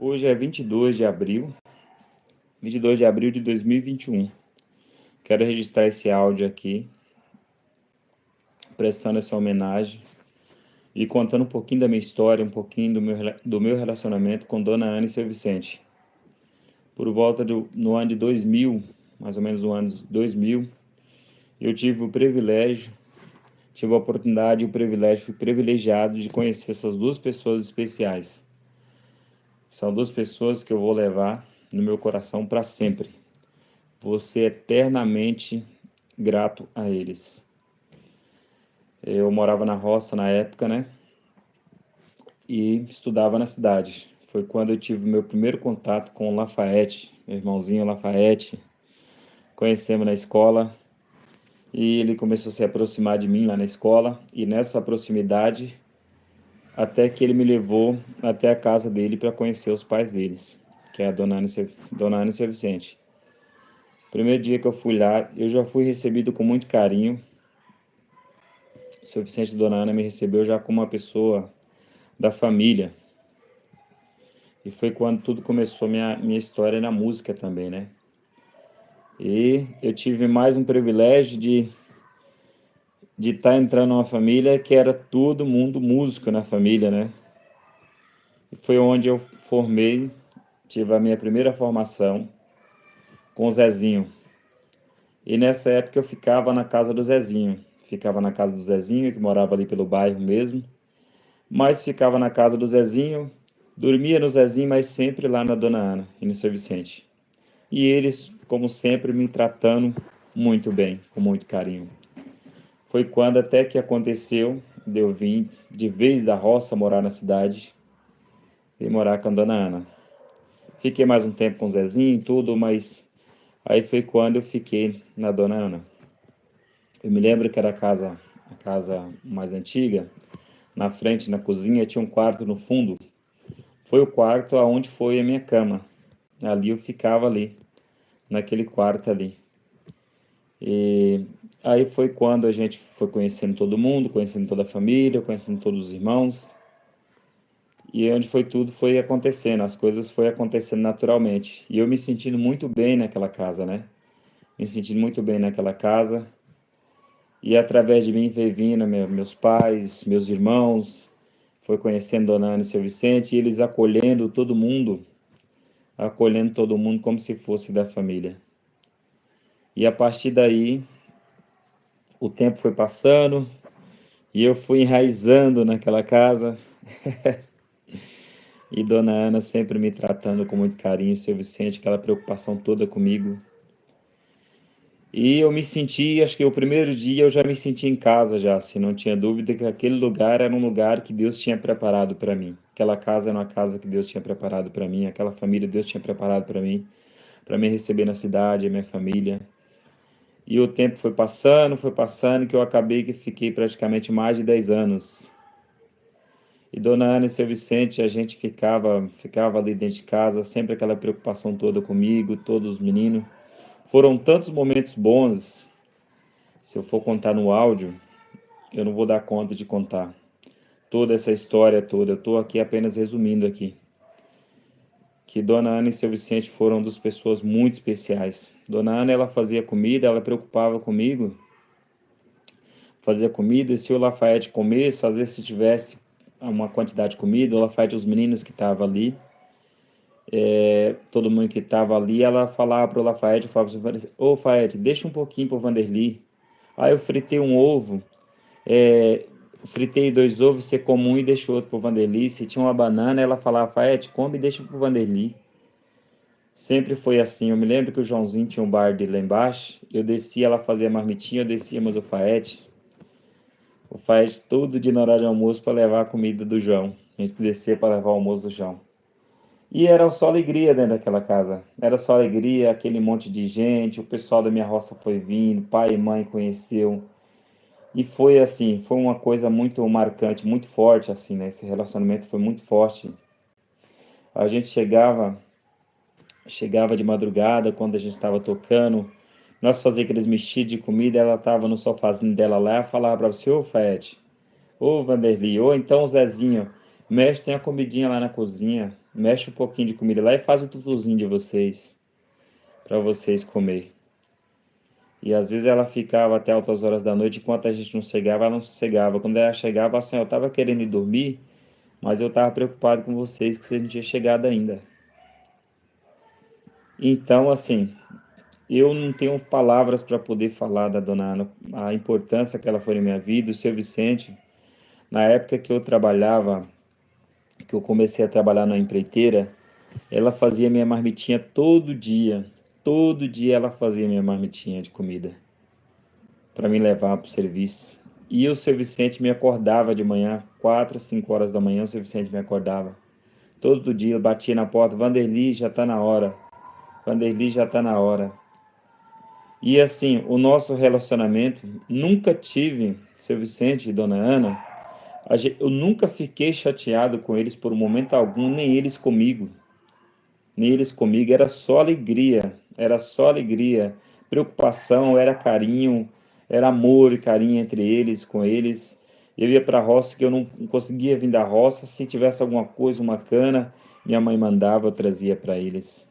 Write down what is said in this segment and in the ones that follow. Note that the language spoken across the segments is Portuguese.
Hoje é 22 de abril de 2021. Quero registrar esse áudio aqui, prestando essa homenagem e contando um pouquinho da minha história, um pouquinho do meu relacionamento com Dona Ana e seu Vicente. Por volta no ano de 2000, mais ou menos no ano 2000, eu tive a oportunidade e o privilégio, fui privilegiado de conhecer essas duas pessoas especiais. São duas pessoas que eu vou levar no meu coração para sempre. Vou ser eternamente grato a eles. Eu morava na roça na época, né? E estudava na cidade. Foi quando eu tive meu primeiro contato com o Lafayette, meu irmãozinho Lafayette. Conhecemos na escola e ele começou a se aproximar de mim lá na escola. E nessa proximidade, até que ele me levou até a casa dele para conhecer os pais deles, que é a Dona Ana e seu Vicente. Primeiro dia que eu fui lá, eu já fui recebido com muito carinho. O seu Vicente e Dona Ana me recebeu já como uma pessoa da família. E foi quando tudo começou, minha história na música também, né? E eu tive mais um privilégio de estar entrando numa família que era todo mundo músico na família, né? E foi onde eu tive a minha primeira formação com o Zezinho. E nessa época eu ficava na casa do Zezinho. Ficava na casa do Zezinho, que morava ali pelo bairro mesmo. Mas ficava na casa do Zezinho, dormia no Zezinho, mas sempre lá na Dona Ana e no seu Vicente. E eles, como sempre, me tratando muito bem, com muito carinho. Foi quando até que aconteceu de eu vir de vez da roça morar na cidade e morar com a Dona Ana. Fiquei mais um tempo com o Zezinho e tudo, mas aí foi quando eu fiquei na Dona Ana. Eu me lembro que era a casa mais antiga. Na frente, na cozinha, tinha um quarto no fundo. Foi o quarto aonde foi a minha cama. Ali eu ficava ali, naquele quarto ali. E aí foi quando a gente foi conhecendo todo mundo, conhecendo toda a família, conhecendo todos os irmãos. E onde foi tudo foi acontecendo, as coisas foi acontecendo naturalmente. E eu me sentindo muito bem naquela casa, né? Me sentindo muito bem naquela casa. E através de mim veio vindo meus pais, meus irmãos, foi conhecendo Dona Ana e seu Vicente, e eles acolhendo todo mundo como se fosse da família. E a partir daí, o tempo foi passando e eu fui enraizando naquela casa. E Dona Ana sempre me tratando com muito carinho, seu Vicente, aquela preocupação toda comigo. E eu me senti, acho que o primeiro dia eu já me senti em casa já, se não tinha dúvida que aquele lugar era um lugar que Deus tinha preparado para mim. Aquela casa era uma casa que Deus tinha preparado para mim, aquela família Deus tinha preparado para me receber na cidade, a minha família. E o tempo foi passando, que eu acabei que fiquei praticamente mais de 10 anos. E Dona Ana e seu Vicente, a gente ficava ali dentro de casa, sempre aquela preocupação toda comigo, todos os meninos. Foram tantos momentos bons, se eu for contar no áudio, eu não vou dar conta de contar toda essa história toda. Eu estou aqui apenas resumindo aqui. Que Dona Ana e seu Vicente foram duas pessoas muito especiais. Dona Ana, ela fazia comida, ela preocupava comigo, fazia comida, e se o Lafayette comesse, às vezes se tivesse uma quantidade de comida, o Lafayette, os meninos que estavam ali, todo mundo que estava ali, ela falava para o Lafayette, eu falava assim, ô Lafayette, deixa um pouquinho para o Vanderly. Aí eu fritei um ovo, fritei 2 ovos, você come um e deixou outro para o Vanderly. Se tinha uma banana, ela falava, Lafayette, come e deixa para o Vanderly. Sempre foi assim. Eu me lembro que o Joãozinho tinha um bar dele lá embaixo. Eu descia, ela fazia marmitinha, eu descia, mas o Faete todo dia na hora de almoço para levar a comida do João. A gente descia para levar o almoço do João. E era só alegria dentro daquela casa. Era só alegria, aquele monte de gente. O pessoal da minha roça foi vindo, pai e mãe conheceu. E foi assim, foi uma coisa muito marcante, muito forte assim, né? Esse relacionamento foi muito forte. A gente chegava de madrugada, quando a gente estava tocando, nós fazíamos aqueles mexidos de comida, ela estava no sofazinho dela lá, falava para você, ô Fete, ô Vanderly, ou então o Zezinho, mestre, tem a comidinha lá na cozinha, mexe um pouquinho de comida lá e faz o tutuzinho de vocês, para vocês comer. E às vezes ela ficava até altas horas da noite, enquanto a gente não chegava, ela não sossegava. Quando ela chegava, assim, eu estava querendo ir dormir, mas eu estava preocupado com vocês, que vocês não tinham chegado ainda. Então, assim, eu não tenho palavras para poder falar da dona Ana, a importância que ela foi na minha vida, o seu Vicente. Na época que eu trabalhava, que eu comecei a trabalhar na empreiteira, ela fazia minha marmitinha todo dia. Todo dia ela fazia minha marmitinha de comida para me levar para o serviço. E o seu Vicente me acordava de manhã, 4, 5 horas da manhã, o seu Vicente me acordava. Todo dia eu batia na porta, Vanderly, já está na hora. Vanderly, já está na hora. E assim, o nosso relacionamento, nunca tive, seu Vicente e dona Ana, eu nunca fiquei chateado com eles por um momento algum, nem eles comigo. Nem eles comigo, era só alegria. Preocupação, era carinho, era amor e carinho entre eles, com eles. Eu ia para a roça, que eu não conseguia vir da roça, se tivesse alguma coisa, uma cana, minha mãe mandava, eu trazia para eles.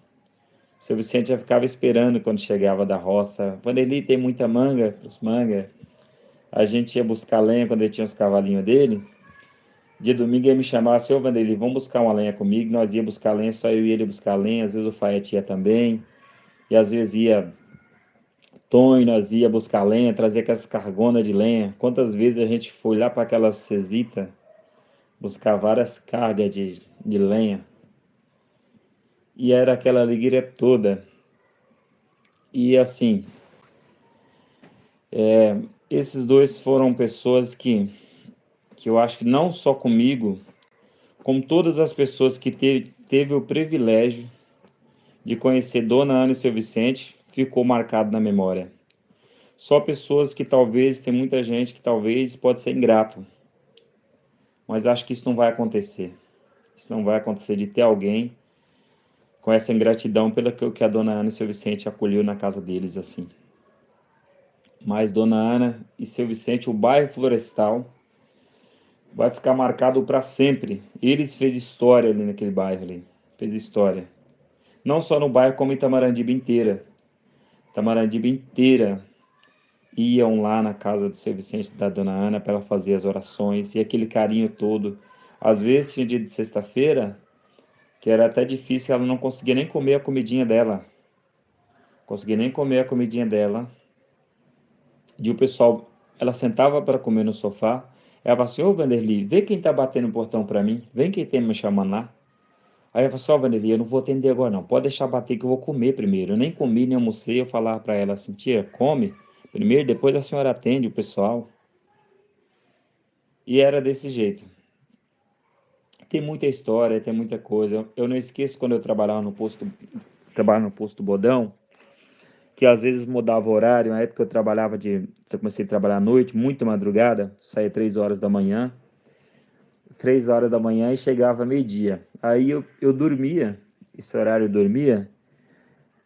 Seu Vicente já ficava esperando quando chegava da roça. Quando ele tem muita manga, os manga, a gente ia buscar lenha quando ele tinha os cavalinhos dele. Dia domingo ele me chamava, seu Vanderlei, vamos buscar uma lenha comigo. Nós ia buscar lenha, só eu e ele buscar lenha. Às vezes o Faete ia também. E às vezes ia Tom, nós ia buscar lenha, trazer aquelas cargonas de lenha. Quantas vezes a gente foi lá para aquela cesita buscar várias cargas de lenha. E era aquela alegria toda. E assim, esses dois foram pessoas que eu acho que não só comigo, como todas as pessoas que teve o privilégio de conhecer Dona Ana e seu Vicente, ficou marcado na memória. Só pessoas que talvez, tem muita gente que talvez pode ser ingrato, mas acho que isso não vai acontecer. Isso não vai acontecer de ter alguém com essa ingratidão pela que a Dona Ana e seu Vicente acolheu na casa deles assim. Mas Dona Ana e seu Vicente, o bairro Florestal, vai ficar marcado para sempre. Eles fez história ali naquele bairro ali, fez história. Não só no bairro, como em Tamarandiba inteira. Tamarandiba inteira iam lá na casa do seu Vicente e da Dona Ana para ela fazer as orações e aquele carinho todo. Às vezes tinha dia de sexta-feira que era até difícil, ela não conseguia nem comer a comidinha dela. Conseguia nem comer a comidinha dela. E o pessoal, ela sentava para comer no sofá. Ela falava assim, ô Vanderly, vê quem tá batendo no portão para mim. Vem quem tem me chamando lá. Aí ela falou assim, ó Vanderly, eu não vou atender agora não. Pode deixar bater que eu vou comer primeiro. Eu nem comi, nem almocei. Eu falava para ela assim, tia, come primeiro, depois a senhora atende o pessoal. E era desse jeito. Tem muita história, tem muita coisa. Eu não esqueço quando eu trabalhava no posto Bodão, que às vezes mudava o horário. Na época eu comecei a trabalhar à noite, muito madrugada, saía 3 horas da manhã, 3 horas da manhã e chegava meio-dia. Aí eu dormia, esse horário eu dormia.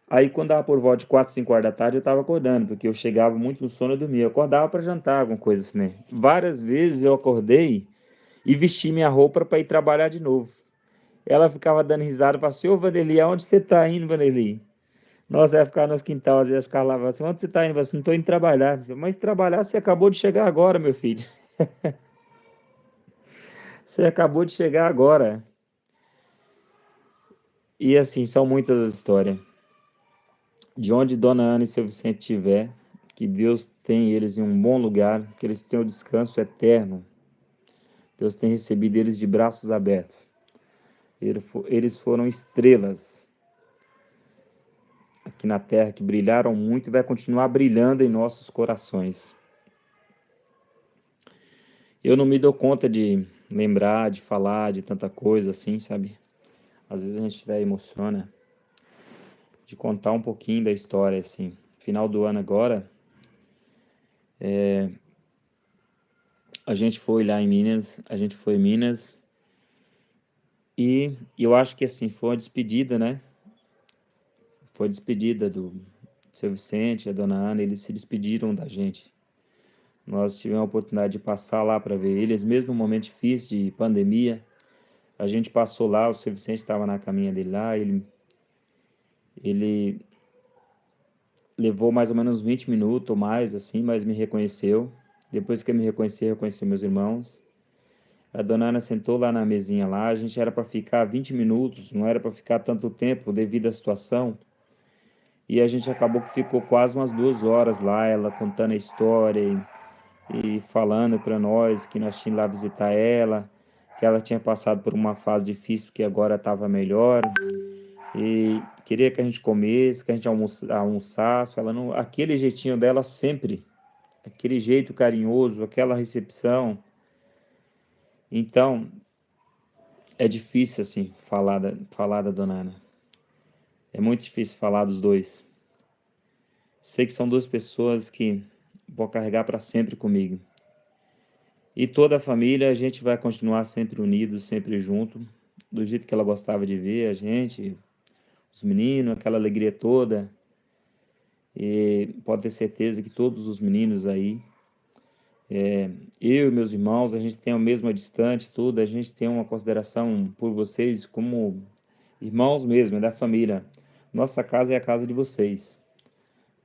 Aí quando dava por volta de 4, 5 horas da tarde eu estava acordando, porque eu chegava muito no sono e dormia. Eu acordava para jantar, alguma coisa assim, né? Várias vezes eu acordei e vesti minha roupa para ir trabalhar de novo. Ela ficava dando risada, falava assim, ô Vanderly, aonde você tá indo, Vanderly? Nossa, ia ficar nos quintal, às vezes ia ficar lá, falava assim, onde você tá indo? Eu falava assim, não tô indo trabalhar. Mas trabalhar, você acabou de chegar agora, meu filho. Você acabou de chegar agora. E assim, são muitas as histórias. De onde Dona Ana e seu Vicente estiver, que Deus tem eles em um bom lugar, que eles tenham descanso eterno. Deus tem recebido eles de braços abertos. Eles foram estrelas aqui na terra que brilharam muito e vai continuar brilhando em nossos corações. Eu não me dou conta de lembrar, de falar de tanta coisa assim, sabe? Às vezes a gente até emociona de contar um pouquinho da história, assim. Final do ano agora, a gente foi lá em Minas, a gente foi em Minas e eu acho que assim, foi uma despedida, né? Foi a despedida do seu Vicente e a dona Ana, eles se despediram da gente. Nós tivemos a oportunidade de passar lá para ver eles, mesmo no momento difícil de pandemia. A gente passou lá, o seu Vicente estava na caminha dele lá, ele levou mais ou menos 20 minutos ou mais, assim, mas me reconheceu. Depois que ele me reconheceu, reconheceu meus irmãos. A dona Ana sentou lá na mesinha lá, a gente era para ficar 20 minutos, não era para ficar tanto tempo devido à situação. E a gente acabou que ficou quase umas 2 horas lá, ela contando a história e falando para nós que nós tínhamos lá visitar ela, que ela tinha passado por uma fase difícil que agora estava melhor e queria que a gente comesse, que a gente almoçasse, ela não, aquele jeitinho dela sempre, aquele jeito carinhoso, aquela recepção. Então, é difícil assim falar da dona Ana. É muito difícil falar dos dois. Sei que são duas pessoas que vou carregar para sempre comigo. E toda a família, a gente vai continuar sempre unido, sempre junto, do jeito que ela gostava de ver a gente, os meninos, aquela alegria toda. E pode ter certeza que todos os meninos aí, eu e meus irmãos, a gente tem a mesma distante, tudo, a gente tem uma consideração por vocês como irmãos mesmo, é da família. Nossa casa é a casa de vocês.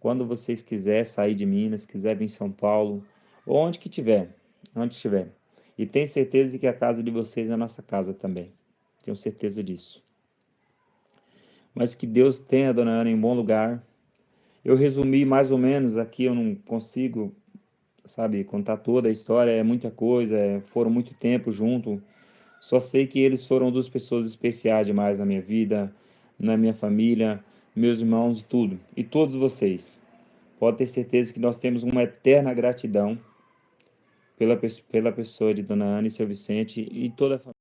Quando vocês quiserem sair de Minas, quiser vir em São Paulo, ou onde que tiver, onde estiver. E tenho certeza de que a casa de vocês é a nossa casa também. Tenho certeza disso. Mas que Deus tenha a dona Ana em bom lugar. Eu resumi mais ou menos aqui, eu não consigo, sabe, contar toda a história, é muita coisa, foram muito tempo junto. Só sei que eles foram duas pessoas especiais demais na minha vida, na minha família, meus irmãos, tudo. E todos vocês. Pode ter certeza que nós temos uma eterna gratidão pela pessoa de Dona Ana e seu Vicente e toda a família.